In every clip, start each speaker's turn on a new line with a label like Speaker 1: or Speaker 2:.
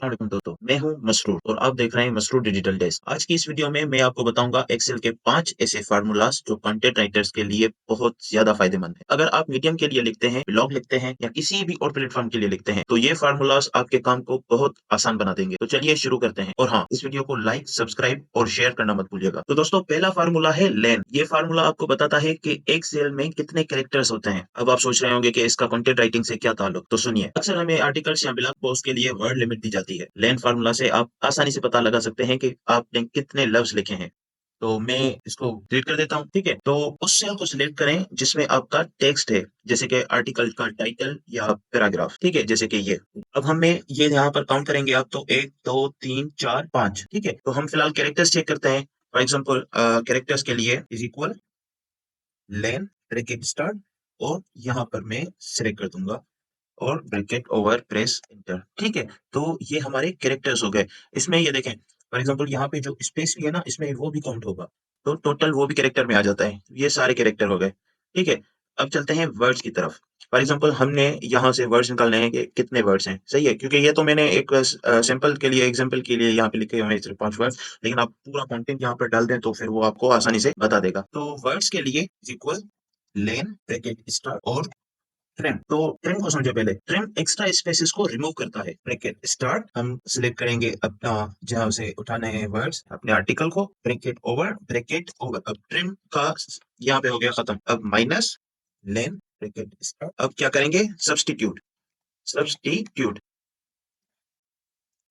Speaker 1: अस्सलाम वालेकुम दोस्तों, मैं हूं मसरूर और आप देख रहे हैं मसरूर डिजिटल डेस्क। आज की इस वीडियो में मैं आपको बताऊंगा एक्सेल के 5 ऐसे फार्मूलाज जो कंटेंट राइटर्स के लिए बहुत ज्यादा फायदेमंद है। अगर आप मीडियम के लिए लिखते हैं, ब्लॉग लिखते हैं या किसी भी और प्लेटफॉर्म के लिए लिखते हैं तो ये फार्मूलाज आपके काम को बहुत आसान बना देंगे। तो चलिए शुरू करते हैं। और हाँ, इस वीडियो को लाइक, सब्सक्राइब और शेयर करना मत भूलिएगा। तो दोस्तों, पहला फार्मूला है लेन। ये फार्मूला आपको बताता है कि एक सेल में कितने कैरेक्टर्स होते हैं। अब आप सोच रहे होंगे कि इसका कंटेंट राइटिंग से क्या ताल्लुक। तो सुनिए, अक्सर हमें आर्टिकल्स या ब्लॉग पोस्ट के लिए वर्ड लिमिट दी जाती है। लेन फार्मूला से आप आसानी से पता लगा सकते हैं कि आपने कितने लफ्ज लिखे हैं। तो मैं इसको डिलीट कर देता हूँ, ठीक है। तो उस सेल को सिलेक्ट करें जिसमें आपका टेक्स्ट है, जैसे कि आर्टिकल का टाइटल या पैराग्राफ, ठीक है, जैसे कि ये। अब हमें ये यहाँ पर काउंट करेंगे आप, तो 1 2 3 4 5, ठीक है। तो हम फिलहाल कैरेक्टर्स चेक करते हैं। फॉर एग्जाम्पल, कैरेक्टर्स के लिए is equal lane bracket start, और यहाँ पर मैं सिलेक्ट कर दूंगा और ब्रैकेट ओवर प्रेस एंटर, ठीक है। तो ये हमारे कैरेक्टर्स हो गए। इसमें ये देखें, फॉर एग्जांपल यहाँ पे जो स्पेस भी है ना, इसमें वो भी काउंट होगा, तो टोटल वो भी कैरेक्टर में आ जाता है। ये सारे कैरेक्टर हो गए, ठीक है। अब चलते हैं वर्ड्स की तरफ। फॉर एग्जांपल, हमने यहाँ से वर्ड्स निकालने हैं कि कितने वर्ड्स हैं, सही है, क्योंकि ये तो मैंने एक सैंपल के लिए, एग्जांपल के लिए यहाँ पे लिखे हुए हैं सिर्फ 5 वर्ड्स। लेकिन आप पूरा कंटेंट यहाँ पर डाल दें तो फिर वो आपको आसानी से बता देगा। तो वर्ड्स के लिए इक्वल लेन ब्रैकेट स्टार और ट्रिम। तो ट्रिम को समझो पहले। ट्रिम एक्स्ट्रा स्पेसेस को रिमूव करता है। ब्रैकेट स्टार्ट, हम सिलेक्ट करेंगे अपना जहां से उठाने हैं वर्ड्स, अपने आर्टिकल को, ब्रैकेट ओवर, ब्रैकेट ओवर। अब ट्रिम का यहाँ पे हो गया खत्म। अब माइनस लेन ब्रैकेट स्टार्ट। अब क्या करेंगे? सब्स्टिट्यूट। सब्स्टिट्यूट,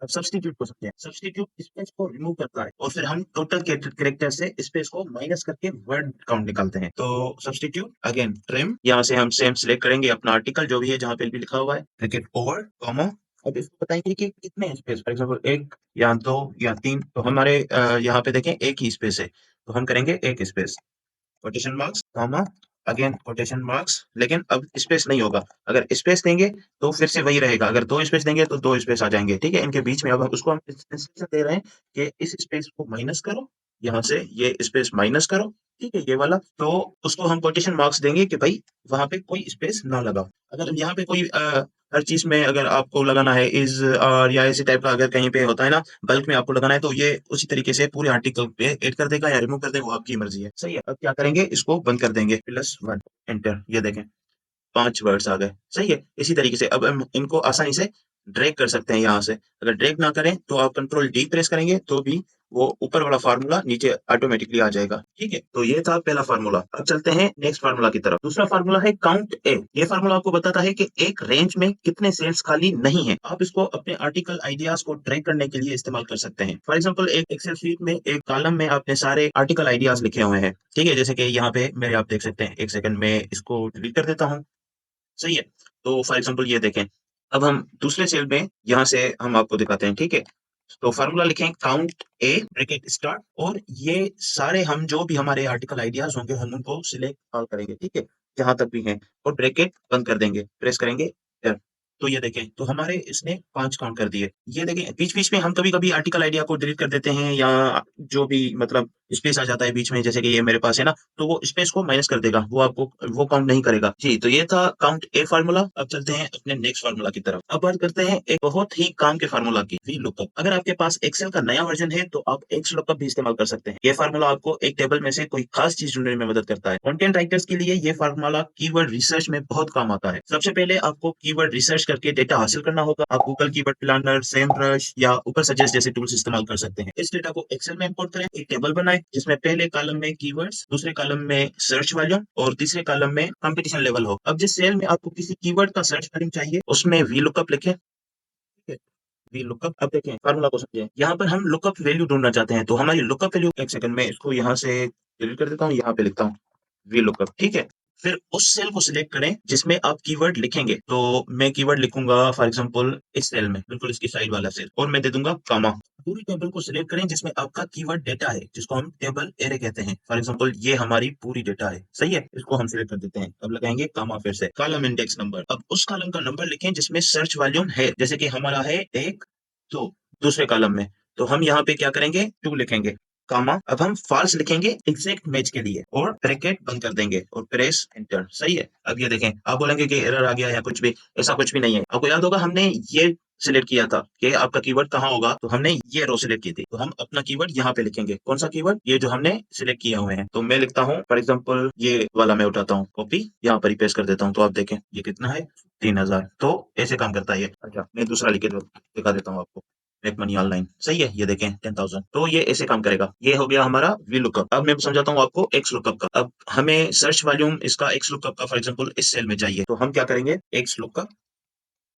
Speaker 1: अब सब्स्टिट्यूट को समझें। सब्स्टिट्यूट स्पेस को रिमूव करता है और फिर हम टोटल कैरेक्टर से स्पेस को माइनस करके वर्ड काउंट निकालते हैं। तो सब्स्टिट्यूट अगेन ट्रिम, यहाँ से हम सेम सिलेक्ट करेंगे अपना आर्टिकल जो भी है, जहां पे भी लिखा हुआ है, ब्रैकेट ओवर, कॉमा। अब इसको बताएंगे कि कितने स्पेस, फॉर एग्जाम्पल 1 या 2 या 3। तो हमारे यहाँ पे देखें एक ही स्पेस है, तो हम करेंगे एक space, quotation marks, comma, again quotation marks. लेकिन अब स्पेस नहीं होगा। अगर स्पेस देंगे तो फिर से वही रहेगा, अगर 2 स्पेस देंगे तो 2 स्पेस आ जाएंगे, ठीक है, इनके बीच में। अब उसको हम इंस्ट्रक्शन दे रहे हैं कि इस स्पेस को माइनस करो, यहाँ से ये स्पेस माइनस करो, ठीक है, ये वाला। तो उसको हम कोटेशन मार्क्स देंगे कि भाई वहां पे कोई स्पेस ना लगाओ। अगर यहाँ पे कोई हर चीज में अगर आपको लगाना है इज और या इसी टाइप का, अगर कहीं पे होता है ना बल्क में आपको लगाना है, तो ये उसी तरीके से पूरे आर्टिकल पे ऐड कर देगा या रिमूव कर देगा, वो आपकी मर्जी है, सही है। अब क्या करेंगे? इसको बंद कर देंगे, +1 एंटर। ये देखें 5 वर्ड्स आ गए, सही है। इसी तरीके से अब हम इनको आसानी से ड्रैग कर सकते हैं यहाँ से। अगर ड्रैग ना करें तो आप कंट्रोल डी प्रेस करेंगे तो भी वो ऊपर वाला फार्मूला नीचे ऑटोमेटिकली आ जाएगा, ठीक है। तो ये था पहला फार्मूला। अब चलते हैं नेक्स्ट फार्मूला की तरफ। दूसरा फार्मूला है काउंट ए। ये फार्मूला आपको बताता है कि एक रेंज में कितने सेल्स खाली नहीं है। आप इसको अपने आर्टिकल आइडियाज को ट्रैक करने के लिए इस्तेमाल कर सकते हैं। फॉर एग्जाम्पल, एक एक्सेल शीट में एक कॉलम में आपने सारे आर्टिकल आइडियाज लिखे हुए हैं, ठीक है, जैसे कि यहाँ पे मेरे आप देख सकते हैं। एक सेकंड में इसको डिलीट कर देता हूँ, सही है। तो फॉर एग्जांपल ये देखें, अब हम दूसरे सेल में यहाँ से हम आपको दिखाते हैं, ठीक है। तो फार्मूला लिखें काउंट ए ब्रैकेट स्टार्ट, और ये सारे हम जो भी हमारे आर्टिकल आइडियाज होंगे हम उनको सिलेक्ट ऑल करेंगे, ठीक है, जहां तक भी हैं, और ब्रैकेट बंद कर देंगे, प्रेस करेंगे एंटर। तो ये देखें, तो हमारे इसने 5 काउंट कर दिए। ये देखें, बीच बीच में हम कभी कभी आर्टिकल आइडिया को डिलीट कर देते हैं, या जो भी मतलब स्पेस आ जाता है बीच में, जैसे कि ये मेरे पास है ना, तो वो स्पेस को माइनस कर देगा, वो आपको वो काउंट नहीं करेगा जी। तो ये था काउंट ए फार्मूला। अब चलते हैं अपने नेक्स्ट फार्मूला की तरफ। अब बात करते हैं एक बहुत ही काम के फार्मूला की, वी लुकअप। अगर आपके पास एक्सेल का नया वर्जन है तो आप एक्स लुकअप भी इस्तेमाल कर सकते हैं। ये फार्मूला आपको एक टेबल में से कोई खास चीज ढूंढने में मदद करता है। कंटेंट राइटर्स के लिए ये फार्मूला कीवर्ड रिसर्च में बहुत काम आता है। सबसे पहले आपको कीवर्ड रिसर्च करके डेटा हासिल करना होगा। आप गूगल कीवर्ड प्लानर, सेमरश या ऊपर सजेस्ट जैसे टूल्स इस्तेमाल कर सकते हैं। इस डेटा को एक्सेल में इंपोर्ट करें, एक टेबल बनाएं जिसमें पहले कॉलम में कीवर्ड्स, दूसरे कॉलम में सर्च वॉल्यूम और तीसरे कॉलम में कंपटीशन लेवल हो। अब जिस सेल में आपको किसी कीवर्ड का सर्च वॉल्यूम चाहिए उसमें वी लुकअप लिखें, ठीक है, वी लुकअप। अब देखें फार्मूला को समझें। यहाँ पर हम लुकअप वैल्यू ढूंढना चाहते हैं, तो हमारी लुकअप वैल्यू, एक सेकंड में इसको यहाँ से डिलीट कर देता हूँ, यहाँ पे लिखता हूँ वी लुकअप, ठीक है। फिर उस सेल को सिलेक्ट करें जिसमें आप कीवर्ड लिखेंगे। तो मैं कीवर्ड लिखूंगा फॉर एग्जांपल इस सेल में, बिल्कुल इसकी साइड वाला सेल, और मैं दे दूंगा कॉमा। पूरी टेबल को सिलेक्ट करें जिसमें आपका कीवर्ड डेटा है, जिसको हम टेबल एरे कहते हैं। फॉर एग्जांपल ये हमारी पूरी डेटा है, सही है। इसको हम सिलेक्ट कर देते हैं। अब लगाएंगे कॉमा, फिर से कॉलम इंडेक्स नंबर। अब उस कॉलम का नंबर लिखें जिसमें सर्च वॉल्यूम है, जैसे कि हमारा है 1 2 दूसरे कॉलम में, तो हम यहाँ पे क्या करेंगे? 2 लिखेंगे, कॉमा। अब हम फॉल्स लिखेंगे एग्जैक्ट मैच के लिए, और ब्रैकेट बंद कर देंगे और प्रेस एंटर, सही है। अब ये देखें, आप बोलेंगे कि एरर आ गया या कुछ भी, ऐसा कुछ भी नहीं है। आपको याद होगा हमने ये सिलेक्ट किया था कि आपका कीवर्ड कहाँ होगा, तो हमने ये रो सिलेक्ट की थी, तो हम अपना कीवर्ड यहाँ पे लिखेंगे। कौन सा कीवर्ड? ये जो हमने सिलेक्ट किए हुए हैं। तो मैं लिखता हूँ फॉर एग्जांपल ये वाला, मैं उठाता हूँ कॉपी, यहाँ पर ही पेस्ट कर देता हूँ। तो आप देखें ये कितना है, 3000। तो ऐसे काम करता है ये। अच्छा, मैं दूसरा लिख के दिखा देता हूँ आपको। मेक मनी ऑनलाइन, सही है, ये देखें 10,000। तो ये ऐसे काम करेगा। ये हो गया हमारा वी लुकअप। अब मैं समझाता हूँ आपको एक्स लुकअप का। अब हमें सर्च वॉल्यूम इसका एक्स लुकअप का फॉर एग्जांपल इस सेल में चाहिए, तो हम क्या करेंगे, एक्स लुकअप।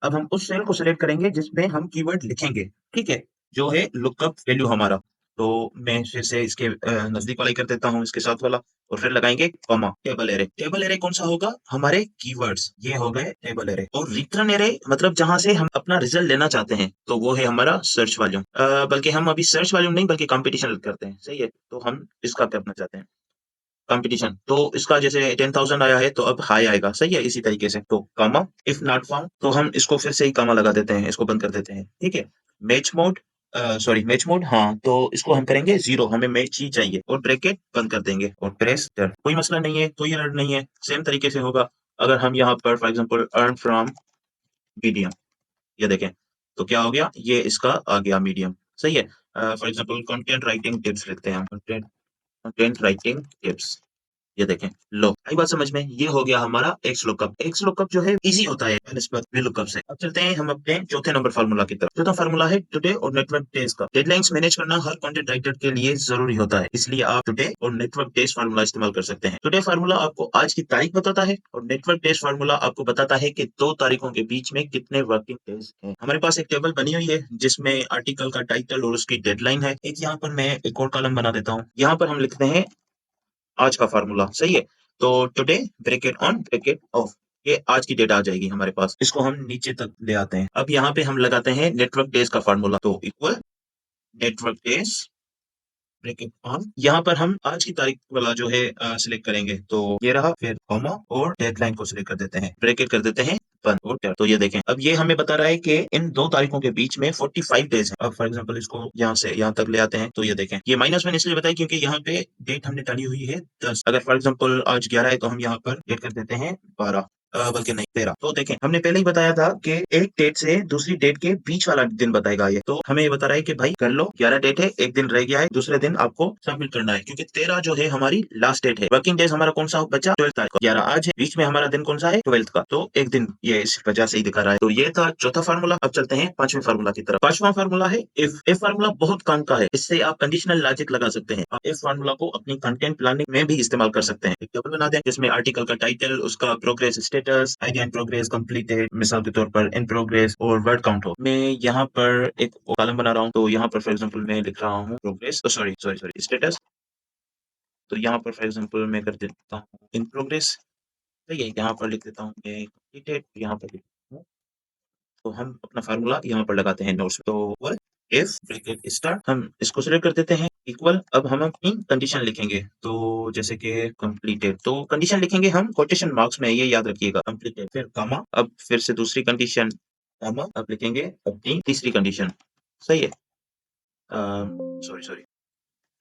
Speaker 1: अब हम उस सेल को सिलेक्ट करेंगे जिसमें हम कीवर्ड लिखेंगे, ठीक है, जो है लुकअप वैल्यू हमारा। तो मैं फिर से इसके नजदीक वाला ही कर देता हूँ, इसके साथ वाला, और फिर लगाएंगे comma. Table array, table array कौन सा होगा, हमारे कीवर्ड्स, ये हो गए टेबल एरे। और रिटर्न एरे मतलब जहां से हम अपना रिजल्ट लेना चाहते हैं, तो वो है हमारा सर्च वॉल्यूम। बल्कि हम अभी सर्च वॉल्यूम नहीं बल्कि कंपटीशन करते हैं, सही है। तो हम इसका करना चाहते हैं कंपटीशन। तो इसका जैसे 10,000 आया है, तो अब हाई आएगा, सही है। इसी तरीके से तो कॉमा, इफ नॉट फाउंड, तो हम इसको फिर से ही कॉमा लगा देते हैं, इसको बंद कर देते हैं, ठीक है। Match mode, sorry match mode, हाँ, तो इसको हम करेंगे 0, हमें मैच ही चाहिए, और ब्रैकेट बंद कर देंगे और प्रेस एंटर। कोई मसला नहीं है, कोई एरर नहीं है, सेम तरीके से होगा। अगर हम यहाँ पर for example earn from medium, ये देखें, तो क्या हो गया, ये इसका आ गया मीडियम, सही है। For example content writing tips लिखते हैं हम, कंटेंट कंटेंट राइटिंग टिप्स, ये देखें, लो आई बात समझ में। ये हो गया हमारा एक्स लुकअप। एक्स लुकअप जो है इजी होता है निस्बत वी लुकअप से। अब चलते हैं हम अपने चौथे नंबर फार्मूला की तरफ। चौथा फार्मूला है टुडे और नेटवर्क डेज का। डेडलाइंस मैनेज करना हर कंटेंट राइटर के लिए जरूरी होता है, इसलिए आप टुडे और नेटवर्क डेज फार्मूला इस्तेमाल कर सकते हैं। टुडे फार्मूला आपको आज की तारीख बताता है, और नेटवर्क डेज फार्मूला आपको बताता है कि 2 तारीखों के बीच में कितने वर्किंग डेज हैं। हमारे पास एक टेबल बनी हुई है जिसमें आर्टिकल का टाइटल और उसकी डेडलाइन है। एक यहाँ पर मैं एक और कॉलम बना देता हूँ, यहाँ पर हम लिखते हैं आज का फार्मूला, सही है। तो today bracket on bracket of, ये आज की डेटा आ जाएगी हमारे पास। इसको हम नीचे तक ले आते हैं। अब यहाँ पे हम लगाते हैं नेटवर्क डेज का फार्मूला, तो equal network days bracket on. यहाँ पर हम आज की तारीख वाला जो है सिलेक्ट करेंगे, तो ये रहा, फिर कॉमा और डेडलाइन को सिलेक्ट कर देते हैं, ब्रैकेट कर देते हैं बंद और tab। तो ये देखें, अब ये हमें बता रहा है कि इन 2 तारीखों के बीच में 45 डेज हैं। अब फॉर एग्जांपल इसको यहाँ से यहाँ तक ले आते हैं, तो ये देखें, ये -1 इसलिए बताया क्योंकि यहाँ पे डेट हमने डाली हुई है 10। अगर फॉर एग्जांपल आज 11 है, तो हम यहाँ पर डेट कर देते हैं 12, बल्कि नहीं 13। तो देखें, हमने पहले ही बताया था कि एक डेट से दूसरी डेट के बीच वाला दिन बताएगा ये। तो हमें ये बता रहा है कि भाई कर लो, 11 डेट है, एक दिन रह गया है, दूसरे दिन आपको सबमिट करना है, क्योंकि 13 जो है हमारी लास्ट डेट है। वर्किंग डेज हमारा कौन सा बचा, 12 तारीख का। 11 आज है, बीच में हमारा दिन कौन सा है, 12 का, तो एक दिन ये इस वजह से ही दिखा रहा है। तो ये था चौथा फार्मूला। अब चलते हैं पांचवें फार्मूला की तरफ। पांचवा फार्मूला है इफ। इफ फार्मूला बहुत काम का है, इससे आप कंडीशनल लॉजिक लगा सकते हैं। आप इफ फार्मूला को अपनी कंटेंट प्लानिंग में भी इस्तेमाल कर सकते हैं। एक टेबल बना दें जिसमें आर्टिकल का टाइटल, उसका progress status, idea in progress, completed, मिसाल के तौर पर इन प्रोग्रेस, और वर्ड काउंट हो। मैं यहाँ पर एक कॉलम बना रहा हूँ, तो यहाँ पर फॉर एग्जांपल मैं लिख रहा हूँ progress, sorry sorry sorry status. तो यहाँ पर फॉर एग्जांपल मैं कर देता हूँ इन प्रोग्रेस, सही है। यहाँ पर लिख देता हूँ मैं कंप्लीटेड, यहाँ पर लिख देता हूँ। तो हम अपना फार्मूला यहाँ पर लगाते हैं नोट्स, तो इफ ब्रैकेट स्टार्ट, हम इसको सिलेक्ट कर देते हैं इक्वल। अब हम अपनी कंडीशन लिखेंगे, तो जैसे कि कंप्लीटेड, तो कंडीशन लिखेंगे हम कोटेशन मार्क्स में, ये याद रखिएगा, कंप्लीटेड, फिर कॉमा, अब फिर से दूसरी कंडीशन, कॉमा, अब लिखेंगे अपनी तीसरी कंडीशन, सही है। सॉरी सॉरी,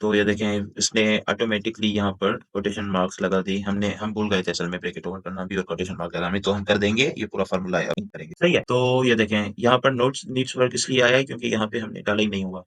Speaker 1: तो ये देखें, इसने ऑटोमेटिकली यहाँ पर कोटेशन मार्क्स लगा दी। हम भूल गए थे असल में ब्रैकेट ओपन करना भी और कोटेशन मार्क लगाना, तो हम कर देंगे, ये पूरा फार्मूला है करेंगे, सही है। तो ये देखें, यहाँ पर नोट्स नीड्स वर्क इसलिए आया है क्योंकि यहाँ पे हमने डाला ही नहीं हुआ।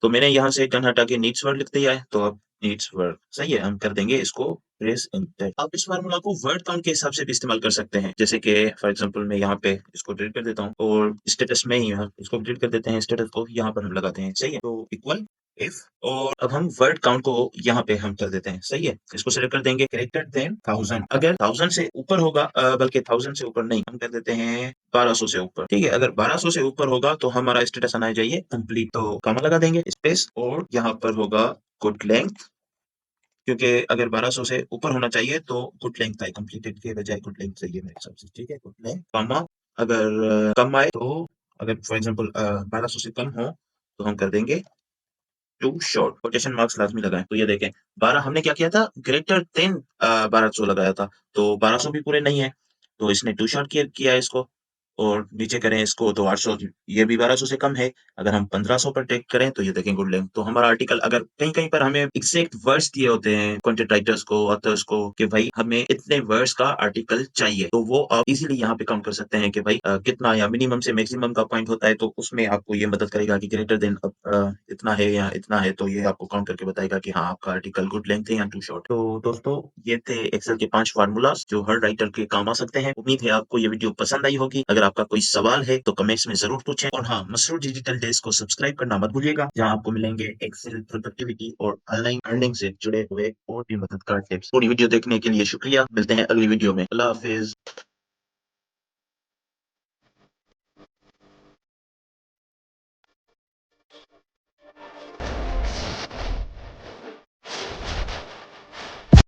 Speaker 1: तो मैंने यहाँ से टर्न हटा के नीड्स वर्ड लिख दिया है, तो अब नीड्स वर्ड, सही है, हम कर देंगे इसको प्रेस एंटर। आप इस फार्मूला को वर्ड काउंट के हिसाब से भी इस्तेमाल कर सकते हैं, जैसे कि फॉर एग्जांपल मैं यहाँ पे इसको डिलीट कर देता हूँ, और स्टेटस में ही हम इसको डिलीट कर देते हैं, स्टेटस को यहाँ पर हम लगाते हैं, सही है। तो इक्वल इफ, और अब हम वर्ड काउंट को यहाँ पे हम कर देते हैं, सही है। इसको सिलेक्ट कर देंगे ग्रेटर देन 1000। अगर 1000 से ऊपर होगा, बल्कि 1000 से ऊपर नहीं, हम कर देते हैं 1200 से ऊपर, ठीक है। अगर 1200 से ऊपर होगा तो हमारा स्टेटस आना चाहिए कंप्लीट, तो कॉमा लगा देंगे, स्पेस, और यहाँ पर होगा गुड लेंथ, क्योंकि अगर 1200 से ऊपर होना चाहिए तो गुड लेंथ है, कंप्लीटेड के बजाय गुड लेंथ चाहिए मेरे हिसाब से, ठीक है। गुड लेंथ, कॉमा, अगर कम आए, तो अगर फॉर एग्जांपल 1200 से कम हो, तो हम कर देंगे टू शॉर्ट, कोटेशन मार्क्स लाजमी लगाएं। तो ये देखें, 12 हमने क्या किया था, ग्रेटर देन 1200 लगाया था, तो 1200 भी पूरे नहीं है, तो इसने टू शॉर्ट किया है इसको, और नीचे करें इसको तो 800, ये भी 1200 से कम है। अगर हम 1500 पर टिक करें तो ये देखें गुड लेंथ। तो हमारा आर्टिकल अगर कहीं-कहीं पर हमें एग्ज़ैक्ट वर्ड्स दिए होते हैं कंटेंट राइटर्स को, ऑथर्स को कि भाई हमें इतने वर्ड्स का आर्टिकल चाहिए, तो वो आप इज़िली यहाँ पे काउंट कर सकते हैं कि भाई कितना या मिनिमम से मैक्सिमम का पॉइंट होता है, तो उसमें आपको ये मदद करेगा कि ग्रेटर देन इतना है या इतना है, तो ये आपको काउंट करके बताएगा कि हाँ, आपका आर्टिकल गुड लेंथ है या टू शॉर्ट। तो दोस्तों, ये थे एक्सेल के 5 फ़ॉर्मूलाज़ जो हर राइटर के काम आ सकते हैं। उम्मीद है आपको ये वीडियो पसंद आई होगी। अगर आपका कोई सवाल है तो कमेंट्स में ज़रूर पूछें, और हाँ, मसरूर डिजिटल डेस्क को सब्सक्राइब करना मत भूलिएगा, जहाँ आपको मिलेंगे एक्सेल, प्रोडक्टिविटी और ऑनलाइन अर्निंग से जुड़े हुए और भी मददगार टिप्स। पूरी वीडियो देखने के लिए शुक्रिया। मिलते हैं अगली वीडियो में। अल्लाह हाफ़िज़।